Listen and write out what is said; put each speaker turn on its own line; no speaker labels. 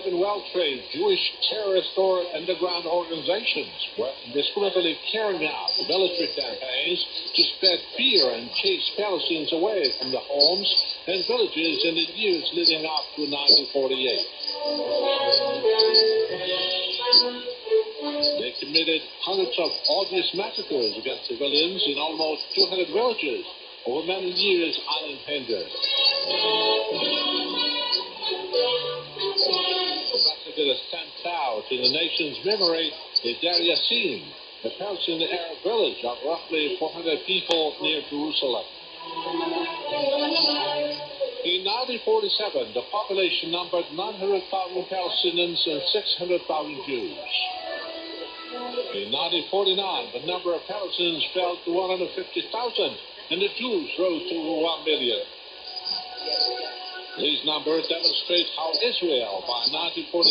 seven well-trained Jewish terrorist or underground organizations were indiscriminately carrying out military campaigns to spread fear and chase Palestinians away from their homes and villages in the years leading up to 1948. They committed hundreds of odious massacres against civilians in almost 200 villages over many years unhindered. The massacre that stands out in the nation's memory is Deir Yassin, a Palestinian Arab village of roughly 400 people near Jerusalem. In 1947, the population numbered 900,000 Palestinians and 600,000 Jews. In 1949, the number of Palestinians fell to 150,000, and the Jews rose to 1 million. These numbers demonstrate how Israel, by 1949,